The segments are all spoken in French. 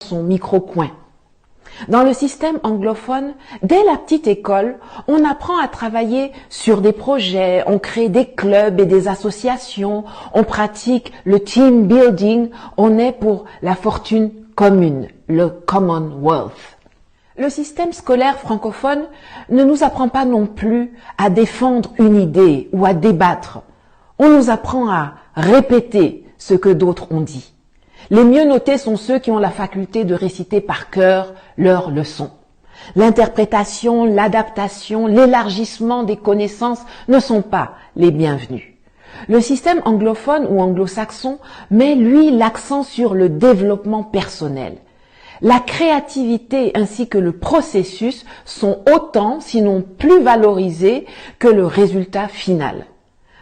son micro-coin. Dans le système anglophone, dès la petite école, on apprend à travailler sur des projets, on crée des clubs et des associations, on pratique le team building, on est pour la fortune commune, le Commonwealth. Le système scolaire francophone ne nous apprend pas non plus à défendre une idée ou à débattre. On nous apprend à répéter ce que d'autres ont dit. Les mieux notés sont ceux qui ont la faculté de réciter par cœur leurs leçons. L'interprétation, l'adaptation, l'élargissement des connaissances ne sont pas les bienvenus. Le système anglophone ou anglo-saxon met, lui, l'accent sur le développement personnel. La créativité ainsi que le processus sont autant, sinon plus valorisés que le résultat final.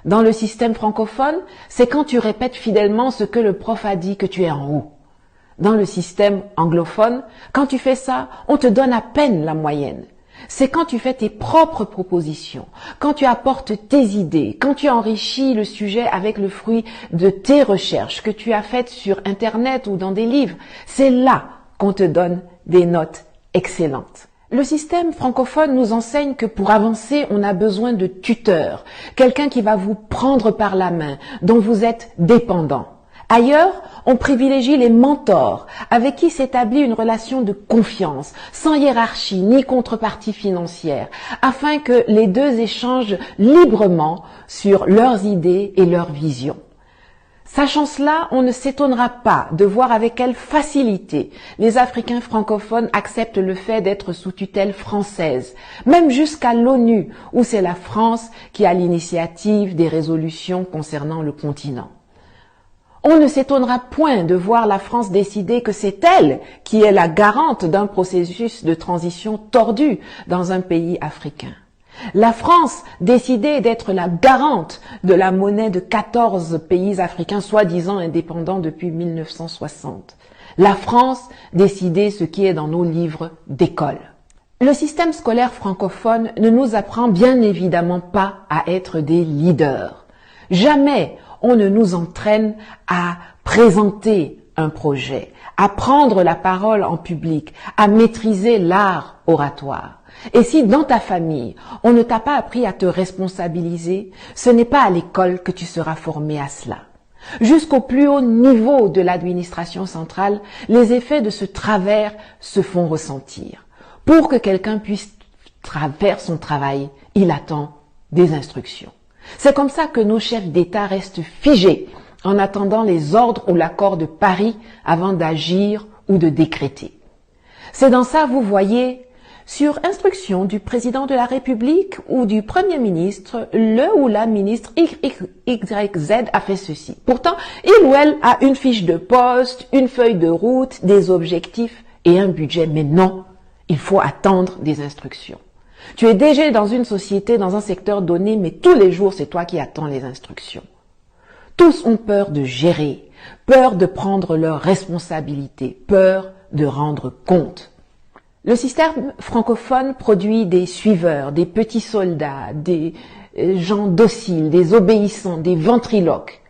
Dans le système francophone, c'est quand tu répètes fidèlement ce que le prof a dit que tu es en haut. Dans le système anglophone, quand tu fais ça, on te donne à peine la moyenne. C'est quand tu fais tes propres propositions, quand tu apportes tes idées, quand tu enrichis le sujet avec le fruit de tes recherches que tu as faites sur Internet ou dans des livres, c'est là qu'on te donne des notes excellentes. Le système francophone nous enseigne que pour avancer, on a besoin de tuteurs, quelqu'un qui va vous prendre par la main, dont vous êtes dépendant. Ailleurs, on privilégie les mentors, avec qui s'établit une relation de confiance, sans hiérarchie ni contrepartie financière, afin que les deux échangent librement sur leurs idées et leurs visions. Sachant cela, on ne s'étonnera pas de voir avec quelle facilité les Africains francophones acceptent le fait d'être sous tutelle française, même jusqu'à l'ONU, où c'est la France qui a l'initiative des résolutions concernant le continent. On ne s'étonnera point de voir la France décider que c'est elle qui est la garante d'un processus de transition tordu dans un pays africain. La France décidait d'être la garante de la monnaie de 14 pays africains soi-disant indépendants depuis 1960. La France décidait ce qui est dans nos livres d'école. Le système scolaire francophone ne nous apprend bien évidemment pas à être des leaders. Jamais on ne nous entraîne à présenter un projet, à prendre la parole en public, à maîtriser l'art oratoire. Et si dans ta famille, on ne t'a pas appris à te responsabiliser, ce n'est pas à l'école que tu seras formé à cela. Jusqu'au plus haut niveau de l'administration centrale, les effets de ce travers se font ressentir. Pour que quelqu'un puisse faire son travail, il attend des instructions. C'est comme ça que nos chefs d'État restent figés en attendant les ordres ou l'accord de Paris avant d'agir ou de décréter. C'est dans ça, vous voyez, sur instruction du président de la République ou du Premier ministre, le ou la ministre XYZ a fait ceci. Pourtant, il ou elle a une fiche de poste, une feuille de route, des objectifs et un budget. Mais non, il faut attendre des instructions. Tu es déjà dans une société, dans un secteur donné, mais tous les jours, c'est toi qui attends les instructions. Tous ont peur de gérer, peur de prendre leurs responsabilités, peur de rendre compte. Le système francophone produit des suiveurs, des petits soldats, des gens dociles, des obéissants, des ventriloques.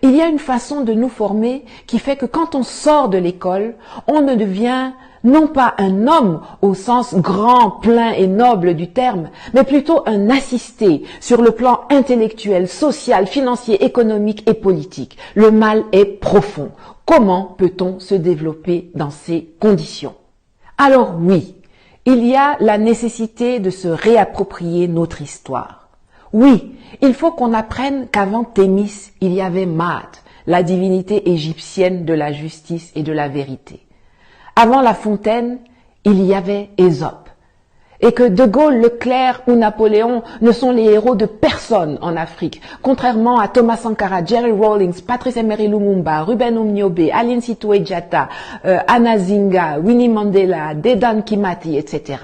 Il y a une façon de nous former qui fait que quand on sort de l'école, on ne devient non pas un homme au sens grand, plein et noble du terme, mais plutôt un assisté sur le plan intellectuel, social, financier, économique et politique. Le mal est profond. Comment peut-on se développer dans ces conditions ? Alors oui, il y a la nécessité de se réapproprier notre histoire. Oui, il faut qu'on apprenne qu'avant Thémis, il y avait Maat, la divinité égyptienne de la justice et de la vérité. Avant La Fontaine, il y avait Ésope. Et que De Gaulle, Leclerc ou Napoléon ne sont les héros de personne en Afrique, contrairement à Thomas Sankara, Jerry Rawlings, Patrice Emery Lumumba, Ruben Umniobe, Aline Sitoé Diatta, Anna Zinga, Winnie Mandela, Dedan Kimati, etc.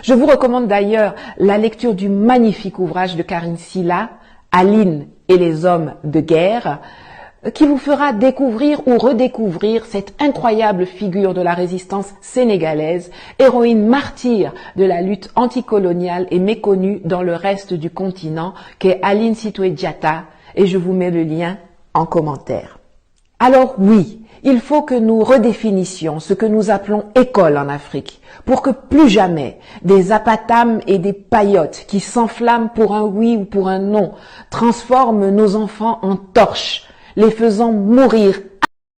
Je vous recommande d'ailleurs la lecture du magnifique ouvrage de Karine Silla, Aline et les hommes de guerre, qui vous fera découvrir ou redécouvrir cette incroyable figure de la résistance sénégalaise, héroïne martyre de la lutte anticoloniale et méconnue dans le reste du continent, qu'est Aline Sitoé Diatta, et je vous mets le lien en commentaire. Alors oui, il faut que nous redéfinissions ce que nous appelons école en Afrique, pour que plus jamais des apatames et des paillotes qui s'enflamment pour un oui ou pour un non transforment nos enfants en torches, les faisant mourir